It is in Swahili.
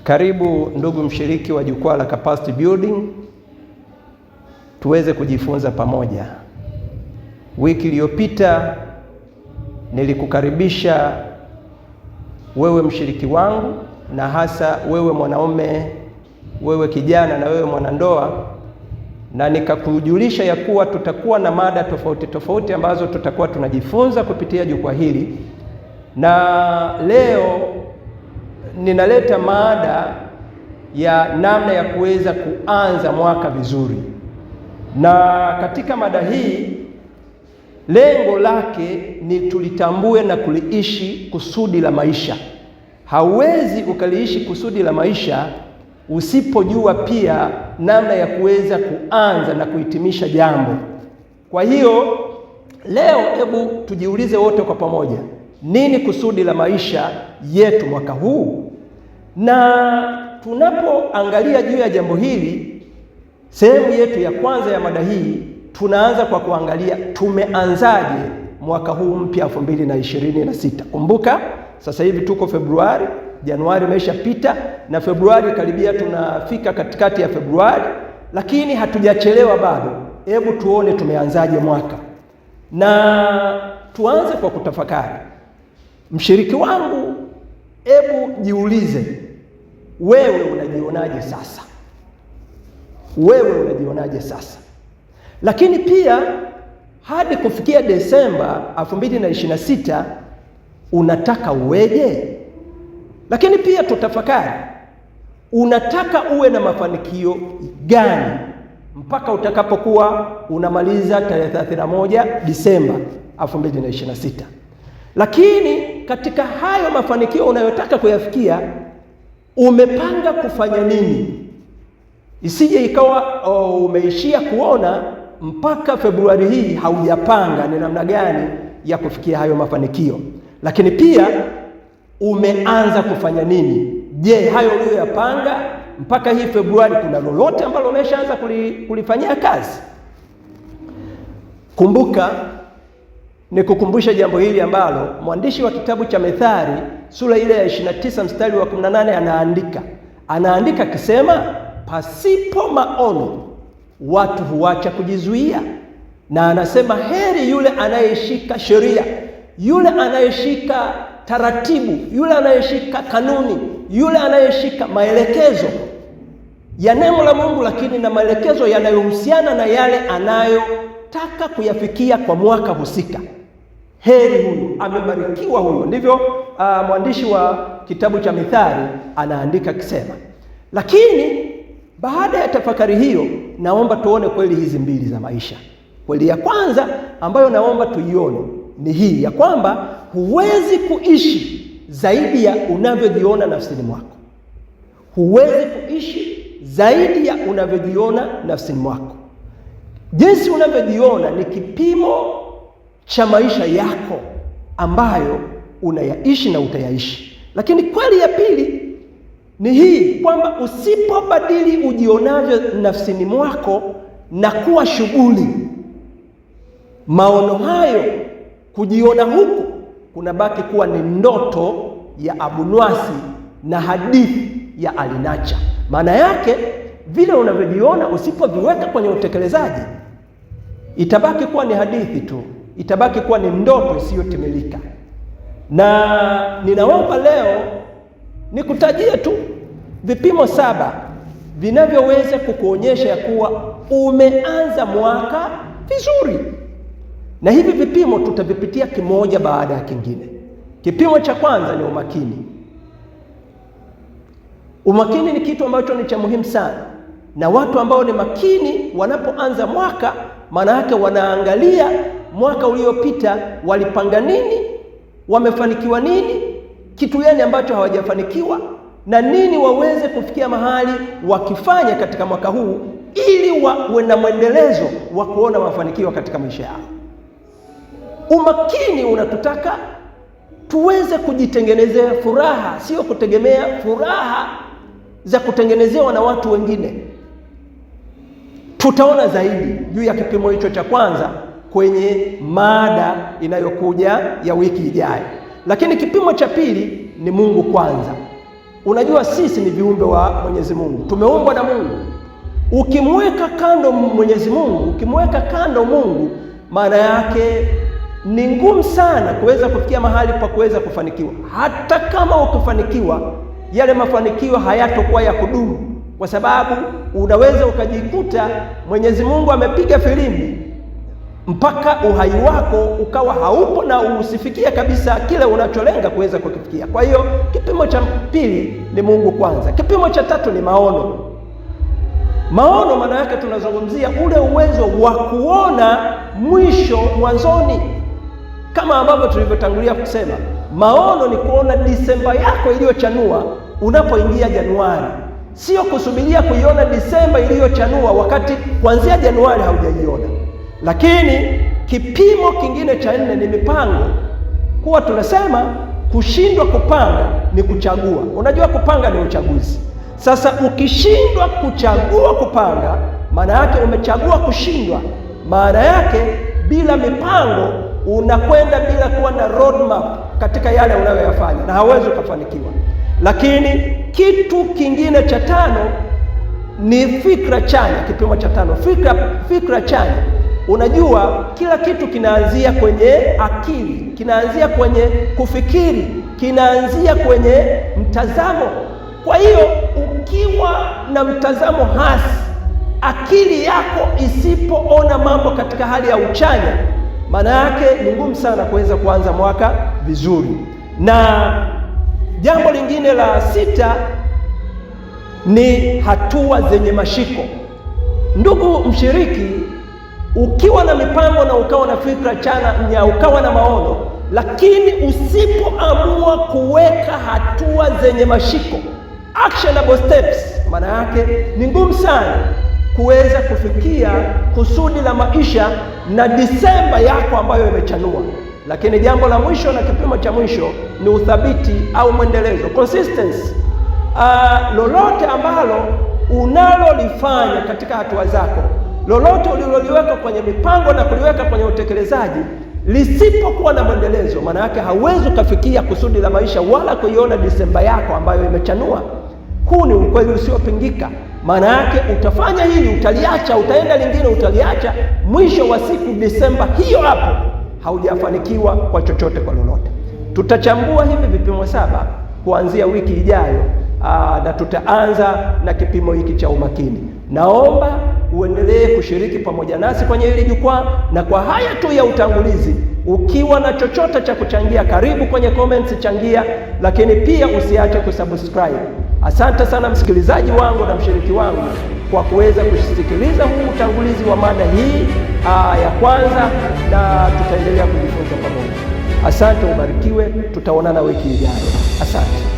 Karibu ndugu mshiriki wa jukwaa la Capacity Building, tuweze kujifunza pamoja. Wiki iliyopita nilikukaribisha wewe mshiriki wangu, na hasa wewe mwanaume, wewe kijana na wewe mwanandoa, na nikakujulisha ya kuwa tutakuwa na mada tofauti tofauti ambazo tutakuwa tunajifunza kupitia jukwaa hili. Na leo ninaleta mada ya namna ya kuweza kuanza mwaka vizuri. Na katika mada hii lengo lake ni tulitambue na kuliishi kusudi la maisha. Hauwezi ukaliishi kusudi la maisha usipojua pia namna ya kuweza kuanza na kuhitimisha jambo. Kwa hiyo leo hebu tujiulize wote kwa pamoja, nini kusudi la maisha yetu mwaka huu? Na tunapoangalia juu ya jambo hili, sehemu yetu ya kwanza ya mada hii, tunaanza kwa kuangalia tumeanzaje mwaka huu mpya 2026. Kumbuka sasa hivi tuko Februari, Januari imeshapita na Februari karibia, tunafika katikati ya Februari, lakini hatujachelewa bado. Hebu tuone tumeanzaje mwaka. Na tuanze kwa kutafakari. Mshiriki wangu, hebu jiulize, wewe unajionaje sasa? Wewe unajionaje sasa? Lakini pia hadi kufikia Desemba 2026 unataka uweje? Lakini pia tutafakari, unataka uwe na mafanikio gani mpaka utakapokuwa unamaliza tarehe 31 Disemba 2026. Lakini katika hayo mafanikio unayotaka kuyafikia, umepanga kufanya nini? Isije ikawa umeishia kuona mpaka Februari hii haujapanga ni namna gani ya kufikia hayo mafanikio. Lakini pia umeanza kufanya nini? Je, hayo uliyoyapanga mpaka hii Februari kuna lolote ambalo umeshaanza kulifanyia kazi? Kumbuka, nikukumbusha jambo hili ambalo mwandishi wa kitabu cha Methali sura ile ya 29 mstari wa 18 anaandika akisema, pasipo maono watu huacha kujizuia. Na anasema heri yule anayeshika sheria, yule anayeshika taratibu, yule anayeshika kanuni, yule anayeshika maelekezo ya neno la Mungu, lakini na maelekezo yanayohusiana na yale anayotaka kuyafikia kwa mwaka husika. Heri huyu, amebarikiwa huyo. Ndivyo mwandishi wa kitabu cha Methali anaandika kisema. Lakini baada ya tafakari hiyo, naomba tuone kweli hizi mbili za maisha. Kweli ya kwanza ambayo naomba tuione ni hii ya kwamba huwezi kuishi zaidi ya unavyojiona nafsini mwako. Huwezi kuishi zaidi ya unavyojiona nafsini mwako. Jinsi unavyojiona ni kipimo cha maisha yako ambayo unayaishi na utayaishi. Lakini kweli ya pili ni hii kwamba usipobadili ujionavyo nafsini mwako na kuwa shughuli, maono hayo, kujiona huku, kunabaki kuwa ni ndoto ya Abunwasi na hadithi ya Alinacha. Maana yake vile unavyojiona usipoviweka kwenye utekelezaji, itabaki kuwa ni hadithi tu, itabaki kuwa ni ndoto isiyotimilika. Na ninaomba leo nikutajie tu vipimo 7 vinavyoweza kukuonyesha ya kuwa umeanza mwaka vizuri. Na hivi vipimo tutavipitia kimoja baada ya kingine. Kipimo cha kwanza ni umakini. Umakini ni kitu ambacho ni cha muhimu sana. Na watu ambao ni makini wanapoanza mwaka, maana yake wanaangalia mwaka uliopita walipanga nini, wamefanikiwa nini, kitu gani ambacho hawajafanikiwa, na nini waweze kufikia mahali wakifanya katika mwaka huu, ili wawe na mwendelezo wa kuona mafanikio katika maisha yao. Umakini unatutaka tuweze kujitengenezea furaha, sio kutegemea furaha za kutengenezewa na watu wengine. Tutaona zaidi juu ya kipimo hicho cha kwanza kwenye mada inayokuja ya wiki ijayo. Lakini kipimo cha pili ni Mungu kwanza. Unajua sisi ni viumbe wa Mwenyezi Mungu, tumeumbwa na Mungu. Ukimweka kando Mwenyezi Mungu, ukimweka kando Mungu, maana yake ni ngumu sana kuweza kufikia mahali pa kuweza kufanikiwa. Hata kama ukifanikiwa, yale mafanikio hayatokuwa ya kudumu, kwa sababu unaweza ukajikuta Mwenyezi Mungu amepiga filimbi mpaka uhai wako ukawa haupo na usifikia kabisa kile unacholenga kuweza kukifikia. Kwa hiyo kipimo cha pili ni Mungu kwanza. Kipimo cha tatu ni maono. Maono maana yake tunazungumzia ule uwezo wa kuona mwisho mwanzoni, kama ambavyo tulivyotangulia kusema. Maono ni kuona Disemba yako iliyochanua unapoingia Januari, sio kusubiria kuiona Disemba iliyochanua wakati kuanzia Januari haujaiona. Lakini kipimo kingine cha nne ni mipango. Huwa tunasema kushindwa kupanga ni kuchagua. Unajua kupanga ni uchaguzi. Sasa ukishindwa kuchagua kupanga, maana yake umechagua kushindwa. Maana yake bila mipango unakwenda bila kuwa na roadmap katika yale unayoyafanya na hauwezi ukafanikiwa. Lakini kitu kingine cha tano ni fikra chanya. Kipimo cha tano, fikra chanya. Unajua kila kitu kinaanzia kwenye akili, kinaanzia kwenye kufikiri, kinaanzia kwenye mtazamo. Kwa hiyo ukiwa na mtazamo hasi, akili yako isipoona mambo katika hali ya uchanya, maana yake ni ngumu sana kuweza kuanza mwaka vizuri. Na jambo lingine la sita ni hatua zenye mashiko. Ndugu mshiriki, ukiwa na mipango na ukawa na fikra chanya, ukawa na maono, lakini usipoamua kuweka hatua zenye mashiko, actionable steps, maana yake ni ngumu sana kuweza kufikia kusudi la maisha na Disemba yako ambayo imechanua. Lakini jambo la mwisho na kipimo cha mwisho ni uthabiti au mwendelezo, consistency. Lolote ambalo unalolifanya katika hatua zako, lolote uliloliweka kwenye mipango na kuliweka kwenye utekelezaji, lisipokuwa na mwendelezo, maana yake hauwezi kufikia kusudi la maisha wala kuiona Disemba yako ambayo imechanua. Huu ni ukweli usiopingika. Maana yake utafanya hili, utaliacha, utaenda lingine, utaliacha, mwisho wa siku Disemba hiyo hapo haujafanikiwa kwa chochote, kwa lolote. Tutachambua hivi vipimo 7 kuanzia wiki ijayo, na tutaanza na kipimo hiki cha umakini. Naomba uendelee kushiriki pamoja nasi kwenye hili jukwaa, na kwa haya tu ya utangulizi, ukiwa na chochote cha kuchangia, karibu kwenye comments, changia, lakini pia usiache kusubscribe. Asante sana msikilizaji wangu na mshiriki wangu kwa kuweza kusikiliza huu utangulizi wa mada hii ya kwanza, na tutaendelea kujifunza pamoja. Asante, ubarikiwe, tutaonana wiki ijayo. Asante.